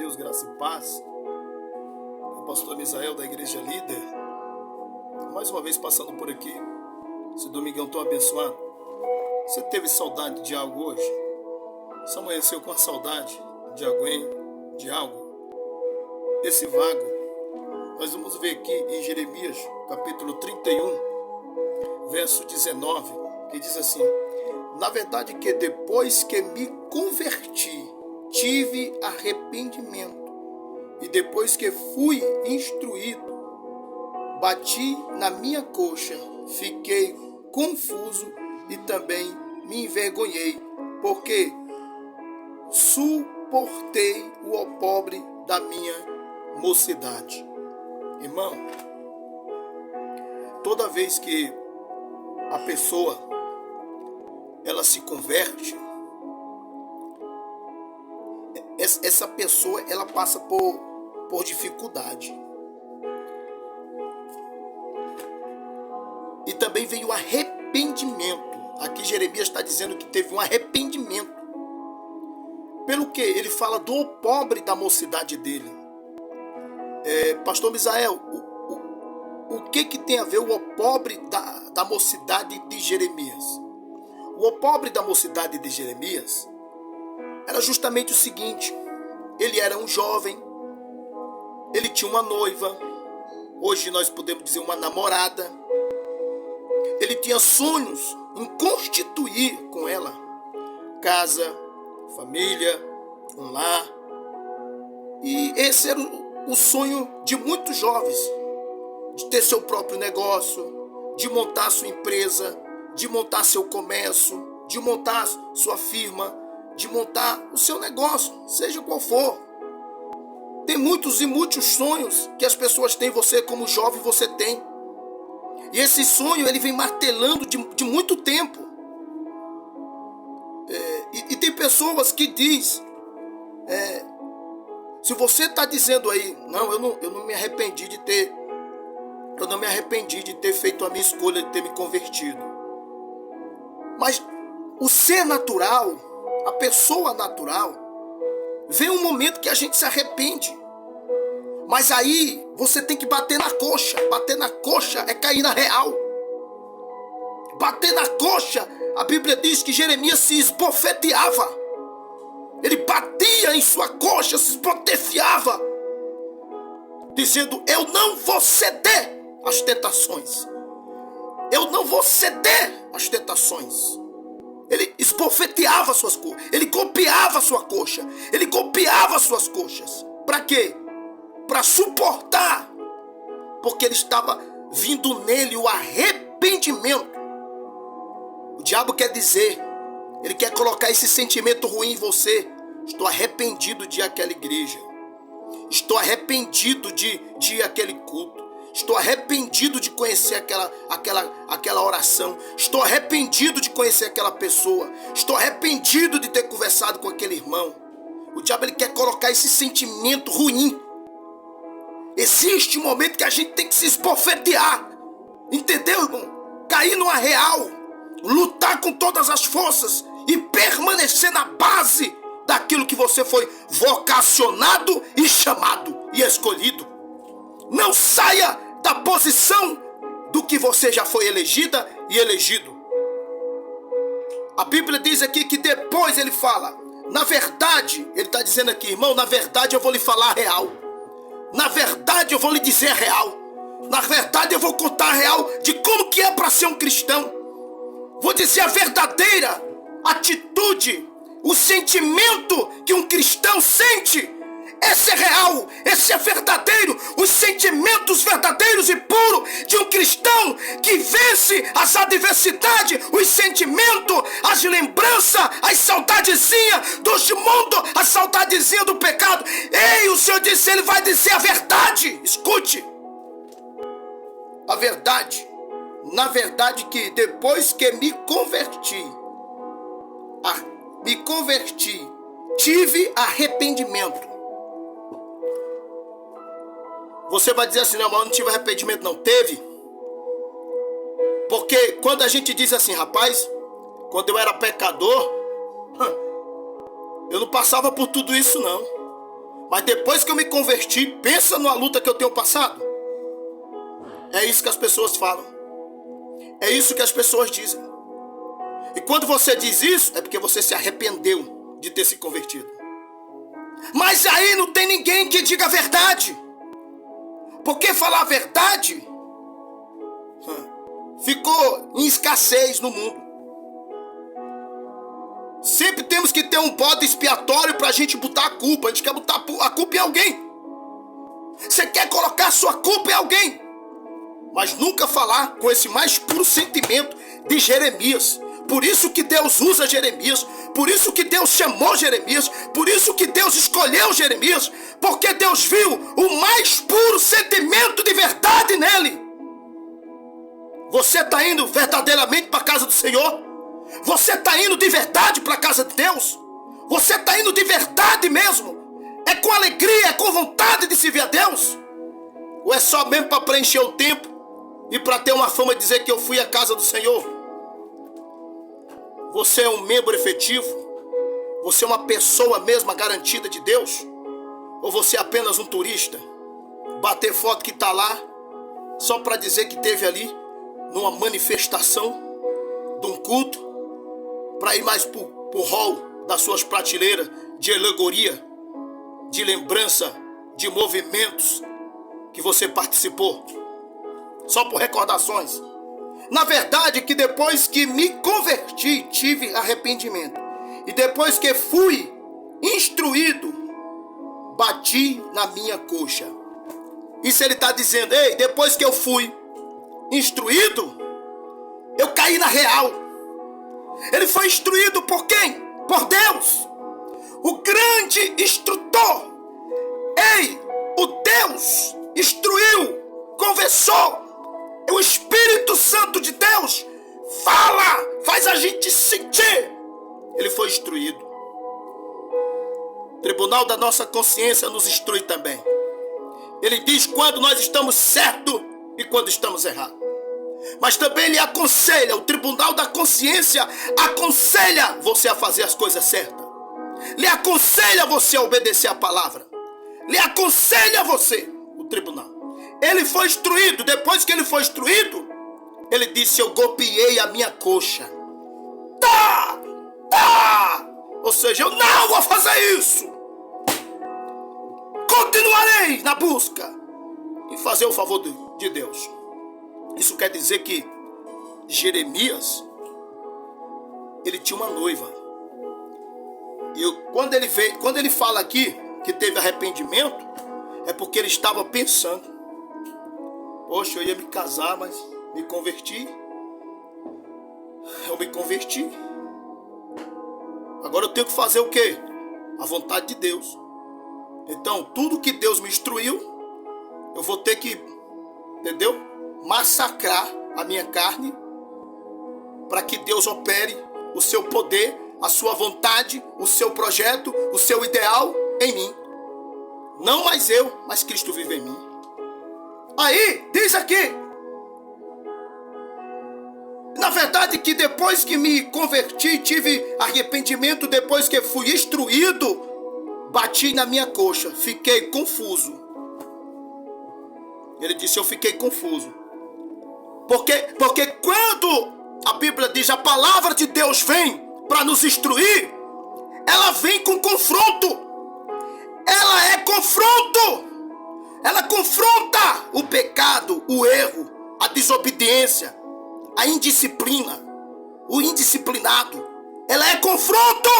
Deus, graça e paz. O pastor Misael da Igreja Líder. Mais uma vez passando por aqui. Esse domingão tão abençoado. Você teve saudade de algo hoje? Você amanheceu com a saudade de alguém, de algo? Esse vago. Nós vamos ver aqui em Jeremias, capítulo 31, verso 19, que diz assim: na verdade que depois que me converti, tive arrependimento, e depois que fui instruído, bati na minha coxa, fiquei confuso e também me envergonhei, porque suportei o opróbrio da minha mocidade. Irmão, toda vez que a pessoa ela se converte, essa pessoa ela passa por dificuldade. E também veio o arrependimento. Aqui Jeremias está dizendo que teve um arrependimento. Pelo que? Ele fala do opróbrio da mocidade dele. Pastor Misael, o que tem a ver o opróbrio da mocidade de Jeremias? O opróbrio da mocidade de Jeremias era justamente o seguinte: ele era um jovem, ele tinha uma noiva, hoje nós podemos dizer uma namorada, ele tinha sonhos em constituir com ela casa, família, um lar, e esse era o sonho de muitos jovens, de ter seu próprio negócio, de montar sua empresa, de montar seu comércio, de montar sua firma, de montar o seu negócio, seja qual for. Tem muitos e muitos sonhos que as pessoas têm, você como jovem você tem. E esse sonho ele vem martelando de muito tempo. E tem pessoas que diz, se você está dizendo aí, não, eu não me arrependi de ter, eu não me arrependi de ter feito a minha escolha de ter me convertido. Mas o ser natural, a pessoa natural, vem um momento que a gente se arrepende. Mas aí você tem que bater na coxa. Bater na coxa é cair na real. Bater na coxa, a Bíblia diz que Jeremias se esbofeteava. Ele batia em sua coxa, se esbofeteava, dizendo: eu não vou ceder às tentações. Eu não vou ceder às tentações. Ele esbofeteava suas coxas. Ele golpeava sua coxa. Ele golpeava suas coxas. Para quê? Para suportar. Porque ele estava vindo nele o arrependimento. O diabo quer dizer, ele quer colocar esse sentimento ruim em você. Estou arrependido de ir àquela igreja. Estou arrependido de ir àquele culto. Estou arrependido de conhecer aquela oração. Estou arrependido de conhecer aquela pessoa. Estou arrependido de ter conversado com aquele irmão. O diabo ele quer colocar esse sentimento ruim. Existe um momento que a gente tem que se esbofetear. Entendeu, irmão? Cair numa real. Lutar com todas as forças e permanecer na base daquilo que você foi vocacionado e chamado e escolhido. Não saia da posição do que você já foi elegida e elegido. A Bíblia diz aqui que depois ele fala, na verdade, ele está dizendo aqui, irmão, na verdade eu vou lhe falar a real. Na verdade eu vou lhe dizer a real. Na verdade eu vou contar a real de como que é para ser um cristão. Vou dizer a verdadeira atitude, o sentimento que um cristão sente. Esse é real, esse é verdadeiro, os sentimentos verdadeiros e puros de um cristão que vence as adversidades, os sentimentos, as lembranças, as saudadezinhas do mundo, as saudadezinhas do pecado. Ei, o Senhor disse, ele vai dizer a verdade. Escute, a verdade. Na verdade que depois que me converti, tive arrependimento. Você vai dizer assim, não, mas eu não tive arrependimento, não. Teve. Porque quando a gente diz assim, rapaz, quando eu era pecador, eu não passava por tudo isso, não. Mas depois que eu me converti, pensa numa luta que eu tenho passado. É isso que as pessoas falam. É isso que as pessoas dizem. E quando você diz isso, é porque você se arrependeu de ter se convertido. Mas aí não tem ninguém que diga a verdade. Porque falar a verdade ficou em escassez no mundo. Sempre temos que ter um bode expiatório pra gente botar a culpa. A gente quer botar a culpa em alguém. Você quer colocar a sua culpa em alguém. Mas nunca falar com esse mais puro sentimento de Jeremias. Por isso que Deus usa Jeremias. Por isso que Deus chamou Jeremias. Por isso que Deus escolheu Jeremias. Porque Deus viu o mais puro sentimento de verdade nele. Você está indo verdadeiramente para a casa do Senhor? Você está indo de verdade para a casa de Deus? Você está indo de verdade mesmo? É com alegria, é com vontade de servir a Deus? Ou é só mesmo para preencher o tempo e para ter uma fama de dizer que eu fui à casa do Senhor? Você é um membro efetivo? Você é uma pessoa mesma garantida de Deus? Ou você é apenas um turista? Bater foto que está lá só para dizer que teve ali numa manifestação de um culto, para ir mais pro hall das suas prateleiras de alegoria, de lembrança, de movimentos que você participou, só por recordações. Na verdade, que depois que me converti, tive arrependimento. E depois que fui instruído, bati na minha coxa. Isso ele está dizendo, ei, depois que eu fui instruído, eu caí na real. Ele foi instruído por quem? Por Deus, o grande instrutor. Ei, o Deus instruiu, conversou. O Espírito Santo de Deus fala, faz a gente sentir. Ele foi instruído. O tribunal da nossa consciência nos instrui também. Ele diz quando nós estamos certos e quando estamos errados. Mas também ele aconselha, o tribunal da consciência aconselha você a fazer as coisas certas. Lhe aconselha você a obedecer a palavra. Lhe aconselha você, o tribunal. Ele foi instruído, depois que ele foi instruído, ele disse, eu golpeei a minha coxa. Ou seja, eu não vou fazer isso. Continuarei na busca em fazer o favor de Deus. Isso quer dizer que Jeremias, ele tinha uma noiva. E quando ele fala aqui que teve arrependimento, é porque ele estava pensando, poxa, eu ia me casar, mas me converti. Eu me converti. Agora eu tenho que fazer o quê? A vontade de Deus. Então, tudo que Deus me instruiu, eu vou ter que, entendeu? Massacrar a minha carne para que Deus opere o seu poder, a sua vontade, o seu projeto, o seu ideal em mim. Não mais eu, mas Cristo vive em mim. Aí, diz aqui, na verdade que depois que me converti, tive arrependimento, depois que fui instruído, bati na minha coxa, fiquei confuso. Ele disse, eu fiquei confuso. Porque quando a Bíblia diz a palavra de Deus vem para nos instruir, ela vem com confronto. Ela é confronto. Ela confronta o pecado, o erro, a desobediência, a indisciplina, o indisciplinado. Ela é confronto.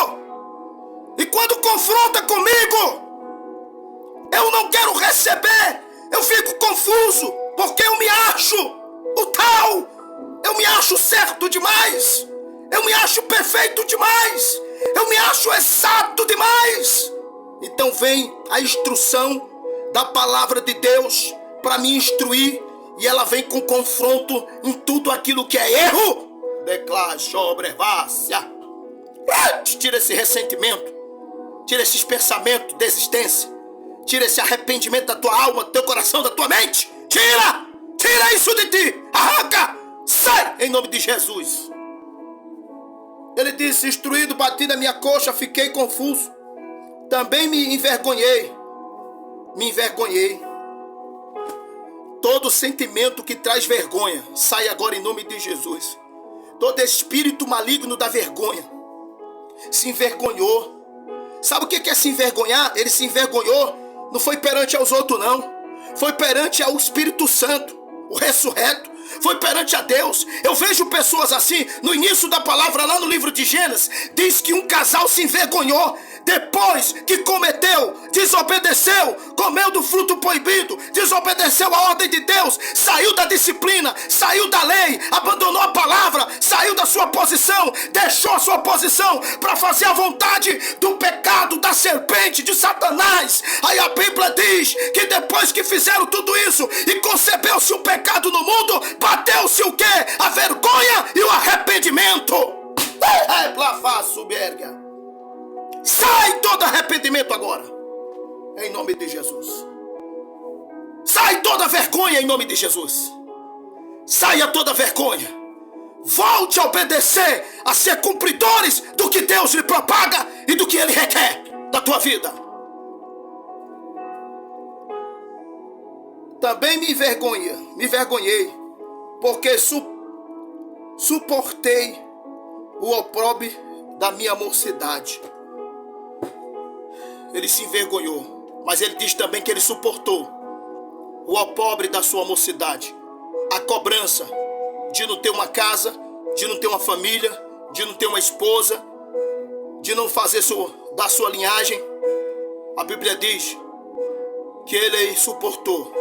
E quando confronta comigo, eu não quero receber. Eu fico confuso, porque eu me acho o tal, eu me acho certo demais, eu me acho perfeito demais, eu me acho exato demais. Então vem a instrução da palavra de Deus para me instruir, e ela vem com confronto em tudo aquilo que é erro. Declara sobrevácia. Tira esse ressentimento, tira esses pensamentos de existência, tira esse arrependimento da tua alma, do teu coração, da tua mente. Tira isso de ti. Arranca. Sai em nome de Jesus. Ele disse, instruído, bati na minha coxa, fiquei confuso. Também me envergonhei. me envergonhei. Todo sentimento que traz vergonha, sai agora em nome de Jesus. Todo espírito maligno da vergonha se envergonhou. Sabe o que é se envergonhar? Ele se envergonhou, não foi perante aos outros não. Foi perante ao Espírito Santo, o ressurreto. Foi perante a Deus. Eu vejo pessoas assim. No início da palavra, lá no livro de Gênesis, diz que um casal se envergonhou depois que cometeu, desobedeceu, comeu do fruto proibido, desobedeceu a ordem de Deus, saiu da disciplina, saiu da lei, abandonou a palavra, saiu da sua posição, deixou a sua posição para fazer a vontade do pecado, da serpente, de Satanás. Aí a Bíblia diz que depois que fizeram tudo isso e concebeu-se o pecado no mundo, bateu-se o quê? A vergonha e o arrependimento. Sai todo arrependimento agora, em nome de Jesus. Sai toda vergonha em nome de Jesus. Saia toda vergonha. Volte a obedecer, a ser cumpridores do que Deus lhe propaga e do que Ele requer da tua vida. Também me envergonhei, porque suportei o opróbrio da minha mocidade. Ele se envergonhou, mas ele diz também que ele suportou o opróbrio da sua mocidade. A cobrança de não ter uma casa, de não ter uma família, de não ter uma esposa, de não fazer da sua linhagem. A Bíblia diz que ele suportou.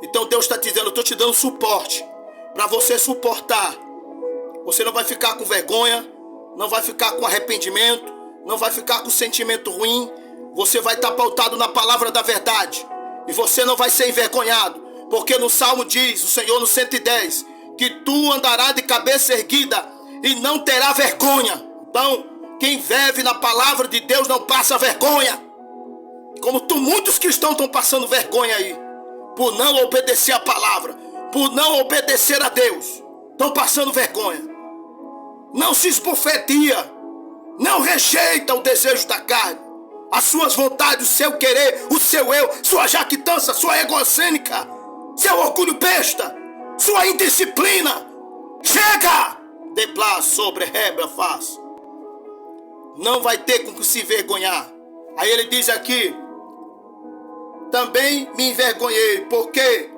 Então Deus está dizendo, eu estou te dando suporte para você suportar. Você não vai ficar com vergonha, não vai ficar com arrependimento, não vai ficar com sentimento ruim. Você vai estar pautado na palavra da verdade. E você não vai ser envergonhado. Porque no Salmo diz, o Senhor no 110, que tu andarás de cabeça erguida e não terá vergonha. Então, quem vive na palavra de Deus não passa vergonha. Como muitos cristãos estão passando vergonha aí. Por não obedecer a palavra. Por não obedecer a Deus. Estão passando vergonha. Não se esbofeteia. Não rejeita o desejo da carne. As suas vontades, o seu querer, o seu eu, sua jactância, sua egocênica, seu orgulho besta, sua indisciplina. Chega! Deplá sobre rebra faz. Não vai ter com que se envergonhar. Aí ele diz aqui, também me envergonhei, porque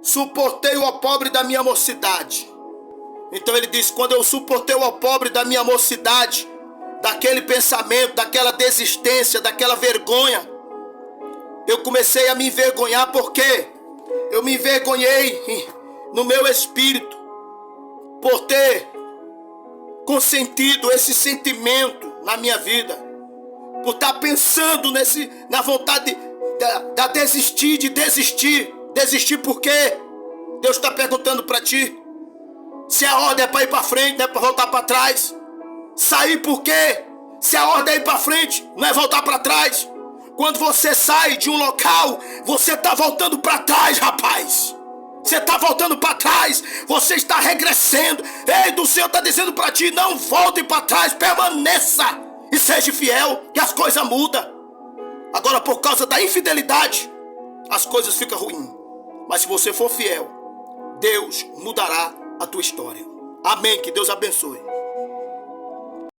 suportei o opróbrio da minha mocidade. Então ele diz, quando eu suportei o opróbrio da minha mocidade, daquele pensamento, daquela desistência, daquela vergonha, eu comecei a me envergonhar, porque eu me envergonhei no meu espírito por ter consentido esse sentimento na minha vida, por estar pensando na vontade de desistir por quê? Deus está perguntando para ti se a ordem é para ir para frente, não é para voltar para trás. Sair por quê? Se a ordem é ir para frente, não é voltar para trás. Quando você sai de um local, você está voltando para trás, rapaz. Você está voltando para trás. Você está regressando. Ei, do Senhor está dizendo para ti, não volte para trás, permaneça e seja fiel, que as coisas mudam. Agora, por causa da infidelidade, as coisas ficam ruins. Mas se você for fiel, Deus mudará a tua história. Amém, que Deus abençoe.